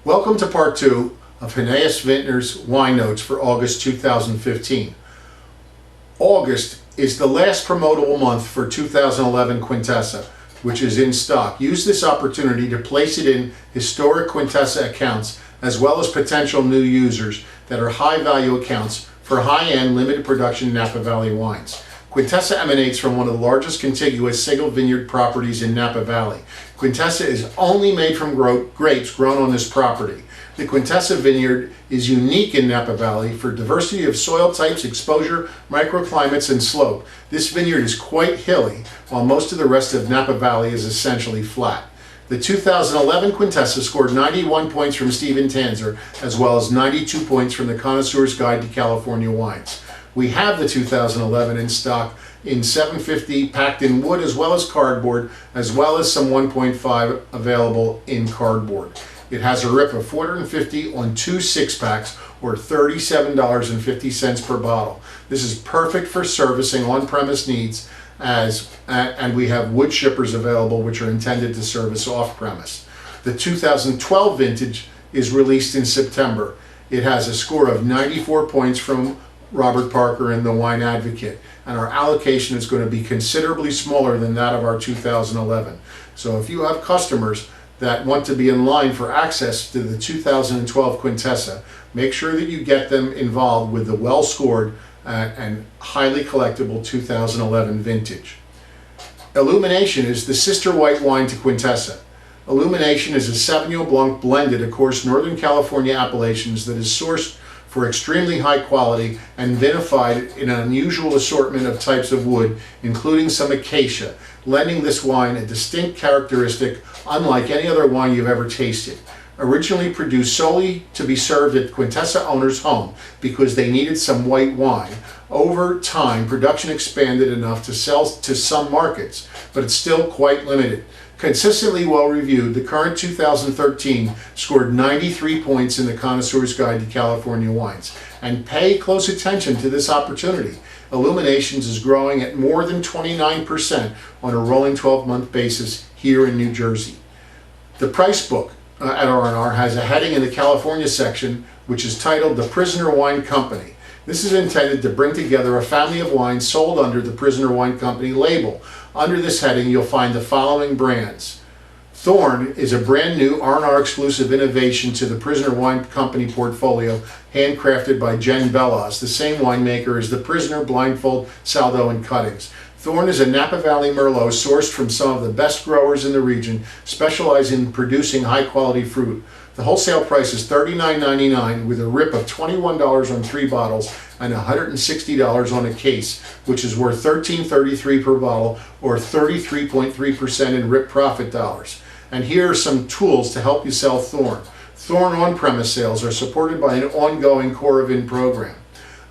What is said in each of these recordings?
Welcome to part 2 of Huneeus Vintner's wine notes for August 2015. August is the last promotable month for 2011 Quintessa, which is in stock. Use this opportunity to place it in historic Quintessa accounts as well as potential new users that are high value accounts for high-end limited production Napa Valley wines. Quintessa emanates from one of the largest contiguous single vineyard properties in Napa Valley. Quintessa is only made from grapes grown on this property. The Quintessa vineyard is unique in Napa Valley for diversity of soil types, exposure, microclimates, and slope. This vineyard is quite hilly, while most of the rest of Napa Valley is essentially flat. The 2011 Quintessa scored 91 points from Stephen Tanzer, as well as 92 points from the Connoisseur's Guide to California Wines. We have the 2011 in stock in 750 packed in wood as well as cardboard, as well as some 1.5 available in cardboard. It has a RIP of $450 on 2 6-packs or $37.50 per bottle. This is perfect for servicing on-premise needs, and we have wood shippers available which are intended to service off-premise. The 2012 vintage is released in September. It has a score of 94 points from Robert Parker and the Wine Advocate, and our allocation is going to be considerably smaller than that of our 2011. So if you have customers that want to be in line for access to the 2012 Quintessa, make sure that you get them involved with the well-scored and highly collectible 2011 vintage. Illumination is the sister white wine to Quintessa. Illumination is a Sauvignon Blanc blended, of course, Northern California appellations that is sourced for extremely high quality and vinified in an unusual assortment of types of wood, including some acacia, lending this wine a distinct characteristic unlike any other wine you've ever tasted. Originally produced solely to be served at Quintessa owners' home because they needed some white wine, over time production expanded enough to sell to some markets, but it's still quite limited. Consistently well reviewed, the current 2013 scored 93 points in the Connoisseur's Guide to California Wines. And pay close attention to this opportunity. Illuminations is growing at more than 29% on a rolling 12-month basis here in New Jersey. The price book at R&R has a heading in the California section which is titled The Prisoner Wine Company. This is intended to bring together a family of wines sold under the Prisoner Wine Company label. Under this heading, you'll find the following brands. Thorn is a brand new R&R exclusive innovation to the Prisoner Wine Company portfolio, handcrafted by Jen Bellas, the same winemaker as the Prisoner, Blindfold, Saldo, and Cuttings. Thorn is a Napa Valley Merlot sourced from some of the best growers in the region, specializing in producing high-quality fruit. The wholesale price is $39.99 with a RIP of $21 on 3 bottles and $160 on a case, which is worth $13.33 per bottle or 33.3% in RIP profit dollars. And here are some tools to help you sell Thorn. Thorn on-premise sales are supported by an ongoing Coravin program.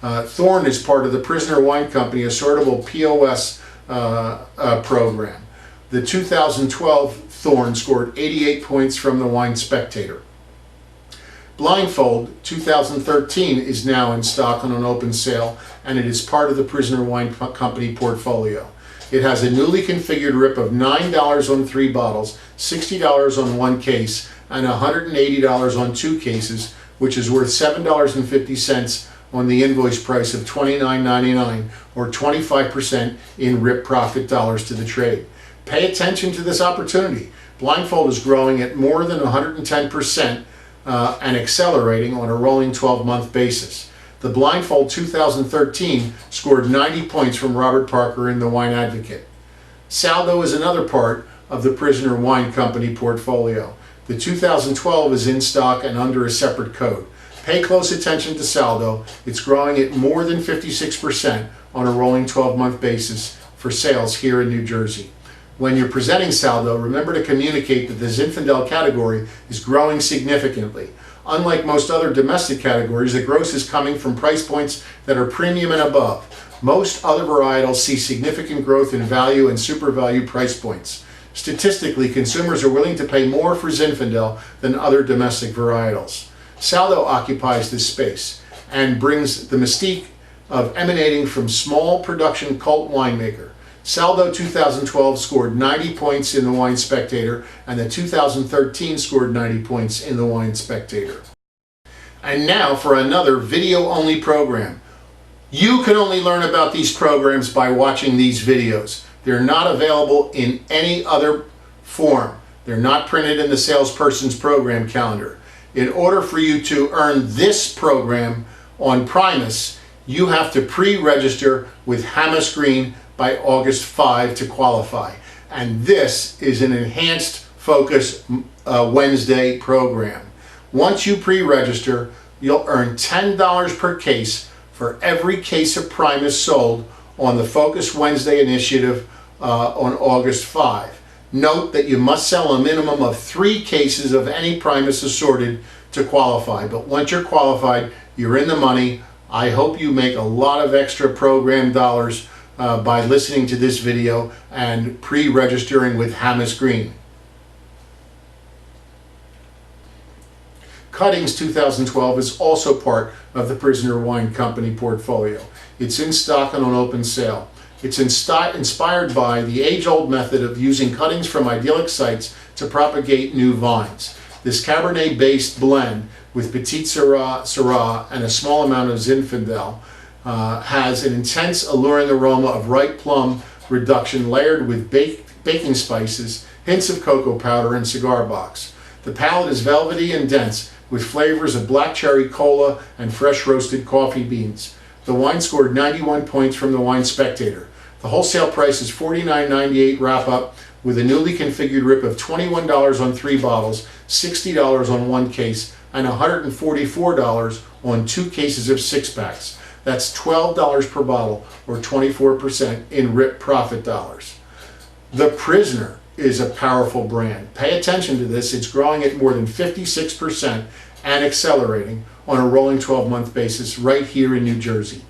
Thorn is part of the Prisoner Wine Company assortable POS program. The 2012 Thorn scored 88 points from the Wine Spectator. Blindfold 2013 is now in stock on an open sale, and it is part of the Prisoner Wine Company portfolio. It has a newly configured RIP of $9 on 3 bottles, $60 on 1 case, and $180 on 2 cases, which is worth $7.50 on the invoice price of $29.99 or 25% in RIP profit dollars to the trade. Pay attention to this opportunity. Blindfold is growing at more than 110% and accelerating on a rolling 12-month basis. The Blindfold 2013 scored 90 points from Robert Parker in the Wine Advocate. Saldo is another part of the Prisoner Wine Company portfolio. The 2012 is in stock and under a separate code. Pay close attention to Saldo. It's growing at more than 56% on a rolling 12-month basis for sales here in New Jersey. When you're presenting Saldo, remember to communicate that the Zinfandel category is growing significantly. Unlike most other domestic categories, the growth is coming from price points that are premium and above. Most other varietals see significant growth in value and super value price points. Statistically, consumers are willing to pay more for Zinfandel than other domestic varietals. Saldo occupies this space and brings the mystique of emanating from small production cult winemaker. Saldo 2012 scored 90 points in the Wine Spectator, and the 2013 scored 90 points in the Wine Spectator. And now for another video-only program. You can only learn about these programs by watching these videos. They're not available in any other form. They're not printed in the salesperson's program calendar. In order for you to earn this program on Primus, you have to pre-register with Huneeus Green by August 5 to qualify. And this is an enhanced focus Wednesday program. Once you pre-register, you'll earn $10 per case for every case of Primus sold on the Focus Wednesday initiative on August 5. Note that you must sell a minimum of 3 cases of any Primus assorted to qualify. But once you're qualified, you're in the money. I hope you make a lot of extra program dollars by listening to this video and pre-registering with Huneeus Green. Cuttings 2012 is also part of the Prisoner Wine Company portfolio. It's in stock and on open sale. It's inspired by the age-old method of using cuttings from idyllic sites to propagate new vines. This Cabernet-based blend with Petit Syrah and a small amount of Zinfandel has an intense, alluring aroma of ripe plum reduction layered with baking spices, hints of cocoa powder, and cigar box. The palate is velvety and dense, with flavors of black cherry cola and fresh roasted coffee beans. The wine scored 91 points from the Wine Spectator. The wholesale price is $49.98 wrap-up, with a newly configured rip of $21 on 3 bottles, $60 on 1 case, and $144 on 2 cases of 6-packs. That's $12 per bottle, or 24% in rip profit dollars. The Prisoner is a powerful brand. Pay attention to this. It's growing at more than 56% and accelerating on a rolling 12-month basis right here in New Jersey.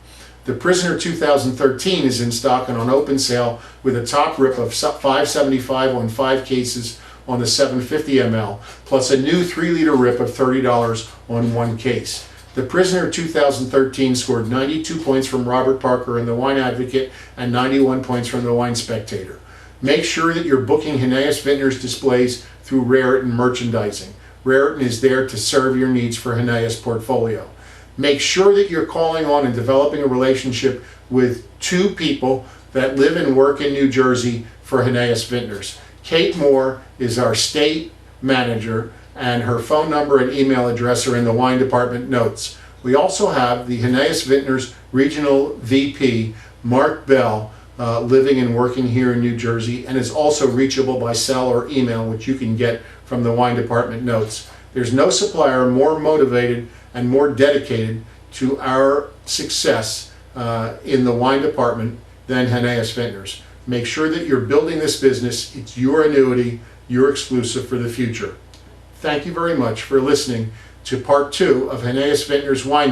The Prisoner 2013 is in stock and on open sale with a top rip of $5.75 on 5 cases on the 750 ml, plus a new 3-liter rip of $30 on 1 case. The Prisoner 2013 scored 92 points from Robert Parker in the Wine Advocate and 91 points from the Wine Spectator. Make sure that you're booking Huneeus Vintners displays through Raritan Merchandising. Raritan is there to serve your needs for Huneeus portfolio. Make sure that you're calling on and developing a relationship with 2 people that live and work in New Jersey for Huneeus Vintners. Kate Moore is our state manager, and her phone number and email address are in the wine department notes. We also have the Huneeus Vintners Regional VP, Mark Bell, living and working here in New Jersey, and is also reachable by cell or email, which you can get from the wine department notes. There's no supplier more motivated and more dedicated to our success in the wine department than Huneeus Vintners. Make sure that you're building this business. It's your annuity, your exclusive for the future. Thank you very much for listening to part 2 of Huneeus Vintners Wine